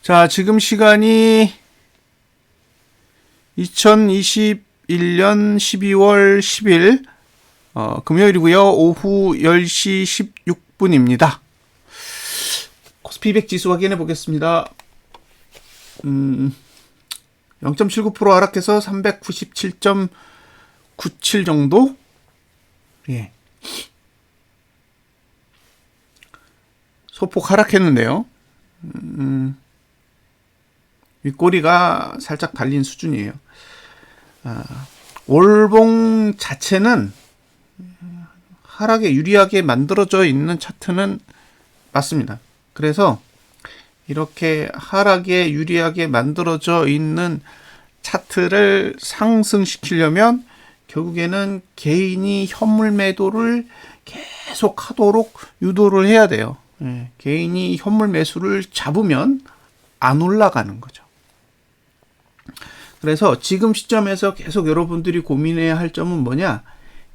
자, 지금 시간이 2021년 12월 10일 금요일이고요. 오후 10시 16분입니다. 코스피 100 지수 확인해 보겠습니다. 0.79% 하락해서 397.97 정도? 예. 소폭 하락했는데요. 윗꼬리가 살짝 달린 수준이에요. 월봉 자체는 하락에 유리하게 만들어져 있는 차트는 맞습니다. 그래서 이렇게 하락에 유리하게 만들어져 있는 차트를 상승시키려면 결국에는 개인이 현물 매도를 계속 하도록 유도를 해야 돼요. 개인이 현물 매수를 잡으면 안 올라가는 거죠. 그래서 지금 시점에서 계속 여러분들이 고민해야 할 점은 뭐냐?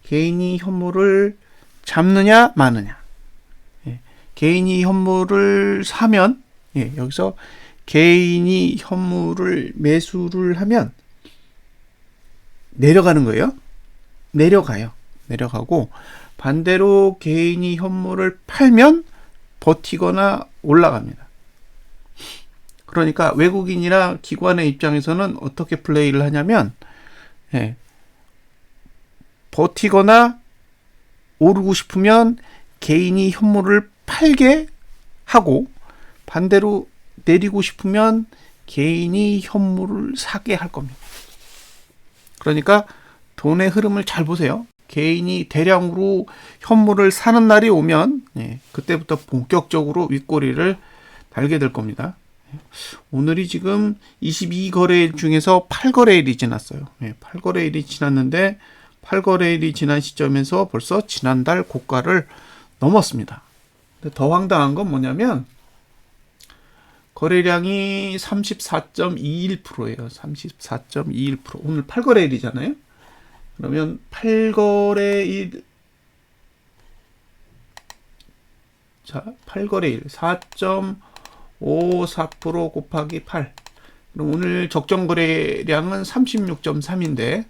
개인이 현물을 잡느냐 마느냐. 개인이 현물을 사면 여기서 개인이 현물을 매수를 하면 내려가는 거예요. 내려가고 반대로 개인이 현물을 팔면 버티거나 올라갑니다. 그러니까 외국인이나 기관의 입장에서는 어떻게 플레이를 하냐면 버티거나 오르고 싶으면 개인이 현물을 팔게 하고 반대로 내리고 싶으면 개인이 현물을 사게 할 겁니다. 그러니까 돈의 흐름을 잘 보세요. 개인이 대량으로 현물을 사는 날이 오면 그때부터 본격적으로 윗꼬리를 달게 될 겁니다. 오늘이 지금 22거래일 중에서 8거래일이 지났어요. 8거래일이 지났는데 8거래일이 지난 시점에서 벌써 지난달 고가를 넘었습니다. 근데 더 황당한 건 뭐냐면 거래량이 34.21%예요. 34.21%. 오늘 8거래일이잖아요. 그러면 8거래일 4.54% 곱하기 8. 그럼 오늘 적정 거래량은 36.3인데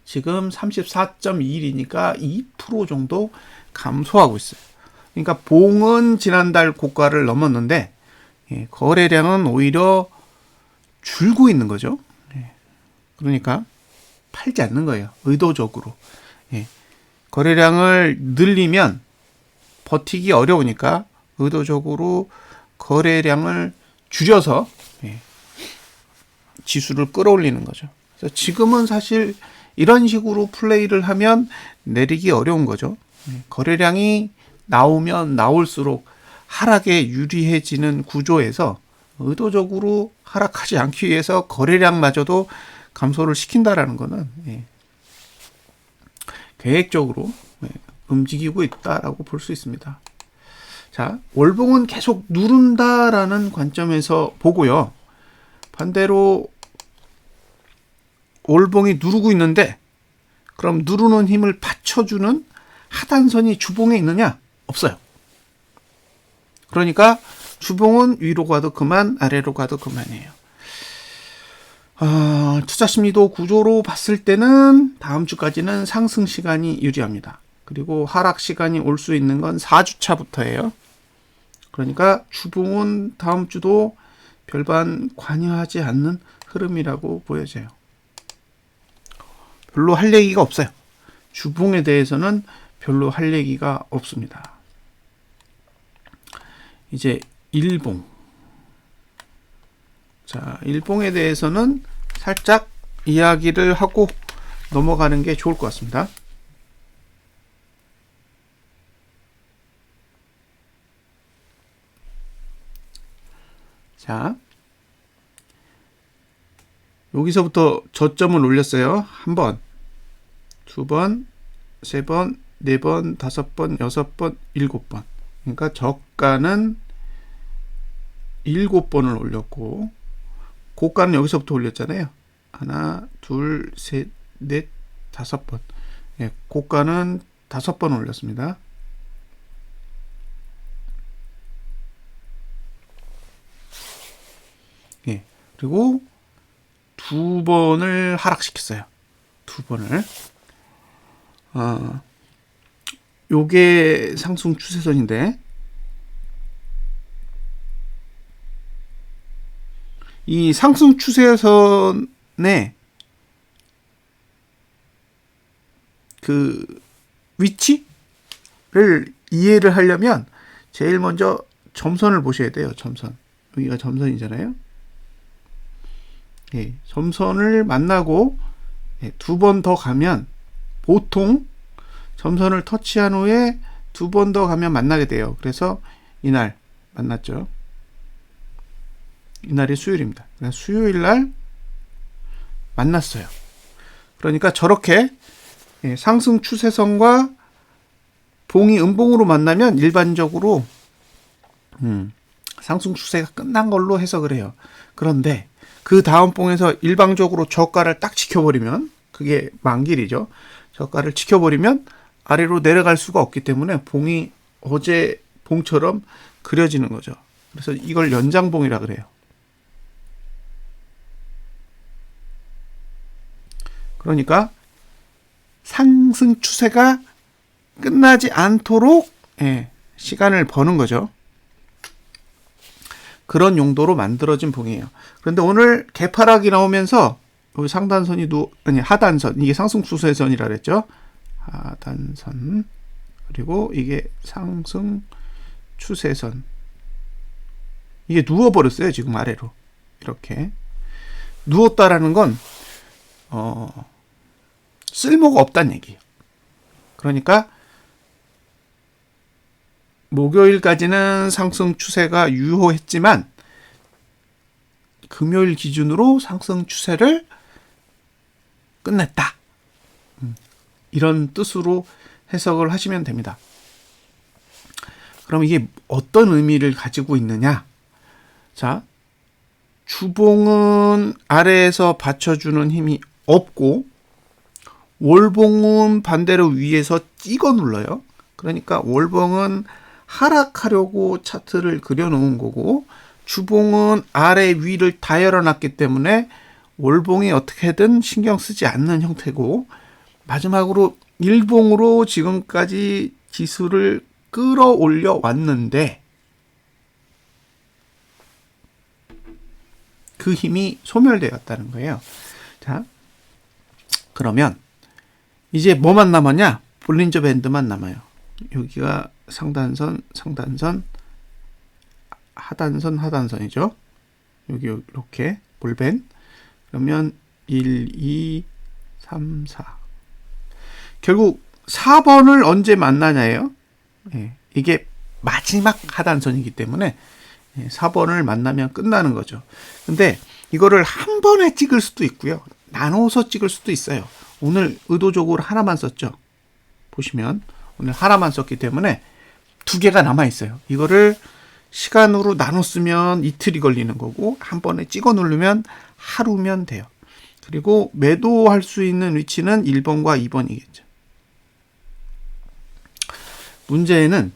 지금 34.21이니까 2% 정도 감소하고 있어요. 그러니까 봉은 지난달 고가를 넘었는데 거래량은 오히려 줄고 있는 거죠. 그러니까 팔지 않는 거예요. 의도적으로. 거래량을 늘리면 버티기 어려우니까 의도적으로 거래량을 줄여서 지수를 끌어올리는 거죠. 그래서 지금은 사실 이런 식으로 플레이를 하면 내리기 어려운 거죠. 거래량이 나오면 나올수록 하락에 유리해지는 구조에서 의도적으로 하락하지 않기 위해서 거래량마저도 감소를 시킨다라는 것은 계획적으로 움직이고 있다라고 볼 수 있습니다. 자, 월봉은 계속 누른다라는 관점에서 보고요. 반대로 월봉이 누르고 있는데 그럼 누르는 힘을 받쳐주는 하단선이 주봉에 있느냐? 없어요. 그러니까 주봉은 위로 가도 그만, 아래로 가도 그만이에요. 투자 심리도 구조로 봤을 때는 다음 주까지는 상승 시간이 유리합니다. 그리고 하락 시간이 올 수 있는 건 4주차부터예요. 그러니까 주봉은 다음 주도 별반 관여하지 않는 흐름이라고 보여져요. 별로 할 얘기가 없어요. 주봉에 대해서는 별로 할 얘기가 없습니다. 이제 일봉. 자, 일봉에 대해서는 살짝 이야기를 하고 넘어가는 게 좋을 것 같습니다. 자, 여기서부터 저점을 올렸어요. 한 번, 두 번, 세 번, 네 번, 다섯 번, 여섯 번, 일곱 번. 그러니까 저가는 7번을 올렸고 고가는 여기서부터 올렸잖아요. 하나, 둘, 셋, 넷, 5번. 고가는 5번 올렸습니다. 예. 그리고 2번을 하락시켰어요. 2번을. 요게 상승 추세선인데, 이 상승 추세선의 그 위치를 이해를 하려면 제일 먼저 점선을 보셔야 돼요. 점선. 여기가 점선이잖아요. 예, 점선을 만나고 2번 더 가면, 보통 점선을 터치한 후에 2번 더 가면 만나게 돼요. 그래서 이날 만났죠. 이날이 수요일입니다. 수요일 날 만났어요. 그러니까 저렇게 상승 추세선과 봉이 음봉으로 만나면 일반적으로 상승 추세가 끝난 걸로 해석을 해요. 그런데 그 다음 봉에서 일방적으로 저가를 딱 지켜버리면, 그게 만길이죠. 저가를 지켜버리면 아래로 내려갈 수가 없기 때문에 봉이 어제 봉처럼 그려지는 거죠. 그래서 이걸 연장봉이라 그래요. 그러니까 상승 추세가 끝나지 않도록 시간을 버는 거죠. 그런 용도로 만들어진 봉이에요. 그런데 오늘 개파락이 나오면서 여기 상단선이 하단선, 이게 상승 추세선이라 그랬죠. 하단선, 그리고 이게 상승 추세선. 이게 누워버렸어요. 지금 아래로 이렇게 누웠다라는 건 쓸모가 없다는 얘기예요. 그러니까 목요일까지는 상승 추세가 유효했지만 금요일 기준으로 상승 추세를 끝냈다. 이런 뜻으로 해석을 하시면 됩니다. 그럼 이게 어떤 의미를 가지고 있느냐? 자, 주봉은 아래에서 받쳐주는 힘이 없고 월봉은 반대로 위에서 찍어 눌러요. 그러니까 월봉은 하락하려고 차트를 그려놓은 거고, 주봉은 아래 위를 다 열어놨기 때문에 월봉이 어떻게든 신경 쓰지 않는 형태고, 마지막으로 일봉으로 지금까지 지수를 끌어올려 왔는데 그 힘이 소멸되었다는 거예요. 자, 그러면 이제 뭐만 남았냐? 볼린저 밴드만 남아요. 여기가 상단선, 상단선, 하단선, 하단선이죠. 여기 이렇게 볼밴. 그러면 1, 2, 3, 4. 결국 4번을 언제 만나냐예요. 이게 마지막 하단선이기 때문에 4번을 만나면 끝나는 거죠. 근데 이거를 한 번에 찍을 수도 있고요. 나눠서 찍을 수도 있어요. 오늘 의도적으로 하나만 썼죠. 보시면 오늘 하나만 썼기 때문에 2개가 남아있어요. 이거를 시간으로 나눠 쓰면 이틀이 걸리는 거고, 한 번에 찍어 누르면 하루면 돼요. 그리고 매도할 수 있는 위치는 1번과 2번이겠죠. 문제는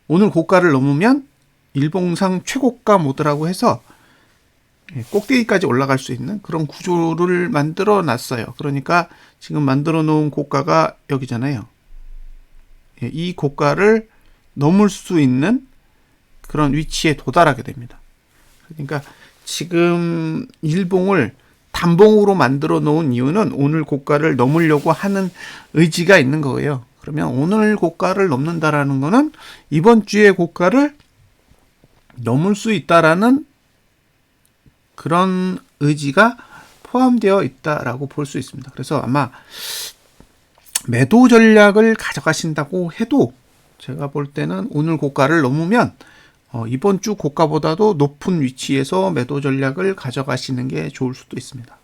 오늘 고가를 넘으면 일봉상 최고가 모드라고 해서 꼭대기까지 올라갈 수 있는 그런 구조를 만들어 놨어요. 그러니까 지금 만들어 놓은 고가가 여기잖아요. 이 고가를 넘을 수 있는 그런 위치에 도달하게 됩니다. 그러니까 지금 일봉을 단봉으로 만들어 놓은 이유는 오늘 고가를 넘으려고 하는 의지가 있는 거예요. 그러면 오늘 고가를 넘는다라는 거는 이번 주의 고가를 넘을 수 있다라는 그런 의지가 포함되어 있다라고 볼 수 있습니다. 그래서 아마 매도 전략을 가져가신다고 해도 제가 볼 때는 오늘 고가를 넘으면 이번 주 고가보다도 높은 위치에서 매도 전략을 가져가시는 게 좋을 수도 있습니다.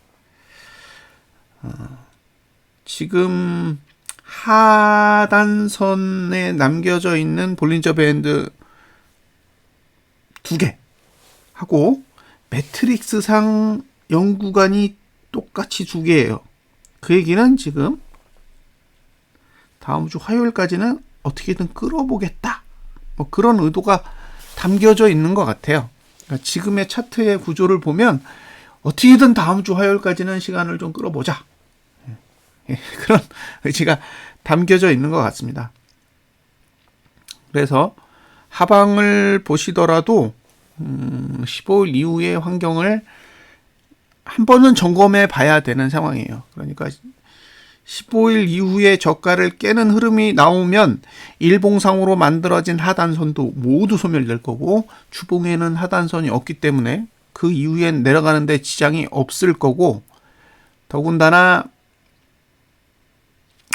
지금 하단선에 남겨져 있는 볼린저 밴드 2개 하고 매트릭스상 영구간이 똑같이 2개예요. 그 얘기는 지금 다음 주 화요일까지는 어떻게든 끌어보겠다, 그런 의도가 담겨져 있는 것 같아요. 그러니까 지금의 차트의 구조를 보면 어떻게든 다음 주 화요일까지는 시간을 좀 끌어보자. 그런 의지가 담겨져 있는 것 같습니다. 그래서 하방을 보시더라도 15일 이후의 환경을 한 번은 점검해 봐야 되는 상황이에요. 그러니까 15일 이후에 저가를 깨는 흐름이 나오면 일봉상으로 만들어진 하단선도 모두 소멸될 거고, 주봉에는 하단선이 없기 때문에 그 이후엔 내려가는데 지장이 없을 거고, 더군다나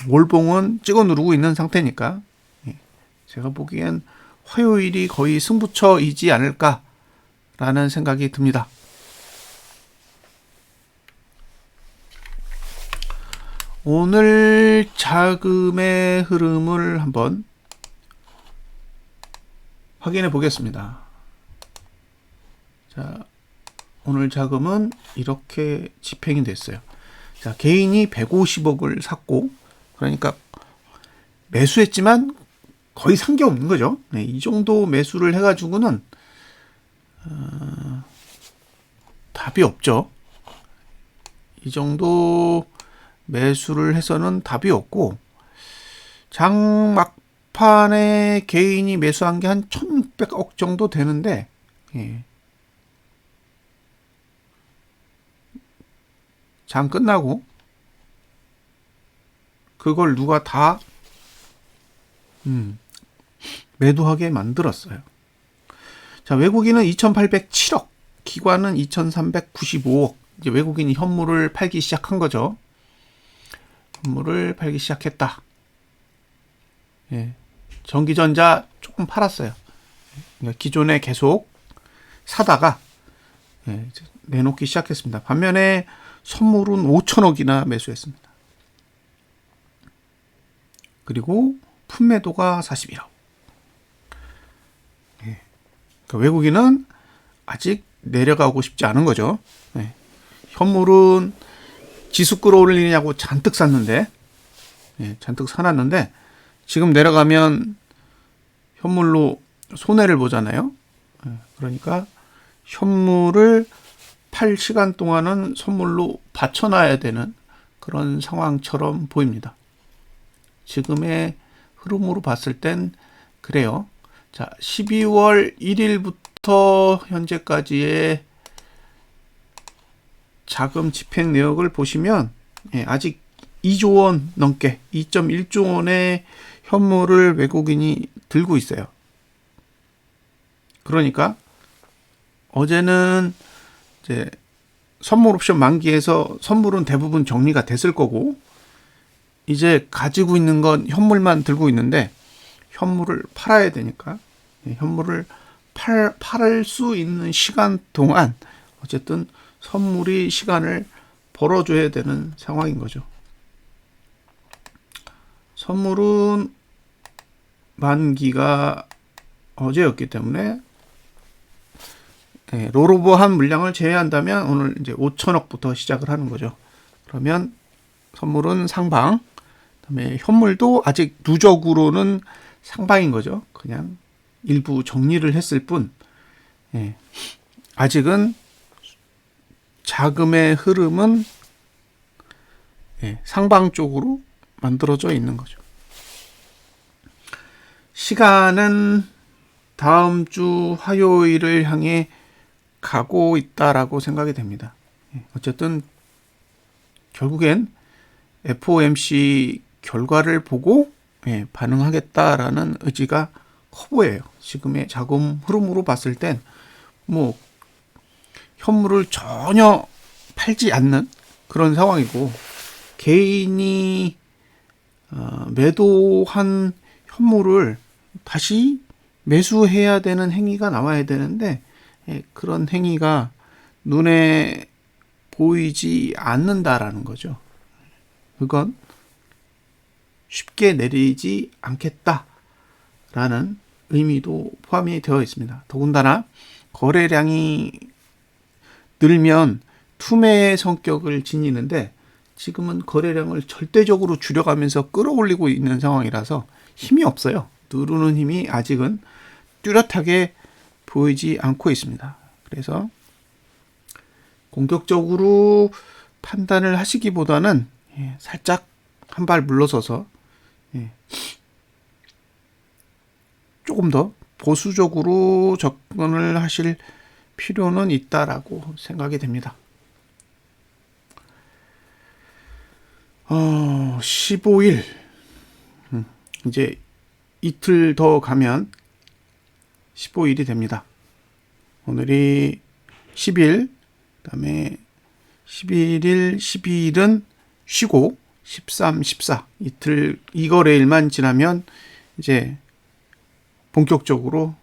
월봉은 찍어 누르고 있는 상태니까 제가 보기엔 화요일이 거의 승부처이지 않을까라는 생각이 듭니다. 오늘 자금의 흐름을 한번 확인해 보겠습니다. 자, 오늘 자금은 이렇게 집행이 됐어요. 자, 개인이 150억을 샀고, 그러니까 매수했지만 거의 산 게 없는 거죠. 네, 이 정도 매수를 해가지고는 답이 없죠. 이 정도 매수를 해서는 답이 없고, 장 막판에 개인이 매수한 게 한 1,600억 정도 되는데, 장 끝나고 그걸 누가 다 매도하게 만들었어요. 자, 외국인은 2,807억, 기관은 2,395억. 이제 외국인이 현물을 팔기 시작한 거죠. 현물을 팔기 시작했다. 전기전자 조금 팔았어요. 기존에 계속 사다가 내놓기 시작했습니다. 반면에 선물은 5천억이나 매수했습니다. 그리고 품매도가 41억. 그러니까 외국인은 아직 내려가고 싶지 않은 거죠. 현물은 지수 끌어올리냐고 잔뜩 샀는데, 잔뜩 사놨는데 지금 내려가면 현물로 손해를 보잖아요. 그러니까 현물을 팔 시간 동안은 선물로 받쳐놔야 되는 그런 상황처럼 보입니다. 지금의 흐름으로 봤을 땐 그래요. 자, 12월 1일부터 현재까지의 자금 집행 내역을 보시면 아직 2조 원 넘게 2.1조 원의 현물을 외국인이 들고 있어요. 그러니까 어제는 이제 선물 옵션 만기에서 선물은 대부분 정리가 됐을 거고, 이제 가지고 있는 건 현물만 들고 있는데 현물을 팔아야 되니까 현물을 팔 수 있는 시간 동안 어쨌든 선물이 시간을 벌어줘야 되는 상황인 거죠. 선물은 만기가 어제였기 때문에 롤오버한 물량을 제외한다면 오늘 이제 5천억부터 시작을 하는 거죠. 그러면 선물은 상방, 그다음에 현물도 아직 누적으로는 상방인 거죠. 그냥 일부 정리를 했을 뿐, 아직은 자금의 흐름은 상방 쪽으로 만들어져 있는 거죠. 시간은 다음 주 화요일을 향해 가고 있다라고 생각이 됩니다. 어쨌든 결국엔 FOMC 결과를 보고 반응하겠다라는 의지가 커 보여요. 지금의 자금 흐름으로 봤을 땐 뭐 현물을 전혀 팔지 않는 그런 상황이고, 개인이 매도한 현물을 다시 매수해야 되는 행위가 나와야 되는데 그런 행위가 눈에 보이지 않는다라는 거죠. 그건 쉽게 내리지 않겠다라는 의미도 포함이 되어 있습니다. 더군다나 거래량이 늘면 투매의 성격을 지니는데 지금은 거래량을 절대적으로 줄여가면서 끌어올리고 있는 상황이라서 힘이 없어요. 누르는 힘이 아직은 뚜렷하게 보이지 않고 있습니다. 그래서 공격적으로 판단을 하시기보다는 살짝 한 발 물러서서 조금 더 보수적으로 접근을 하실 필요는 있다라고 생각이 됩니다. 15일 이제 이틀 더 가면 15일이 됩니다. 오늘이 10일, 그다음에 11일, 12일은 쉬고 13, 14 이틀 이 거래일만 지나면 이제 본격적으로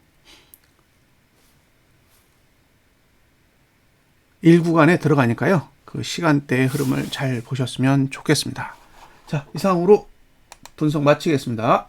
1구간에 들어가니까요. 그 시간대의 흐름을 잘 보셨으면 좋겠습니다. 자, 이상으로 분석 마치겠습니다.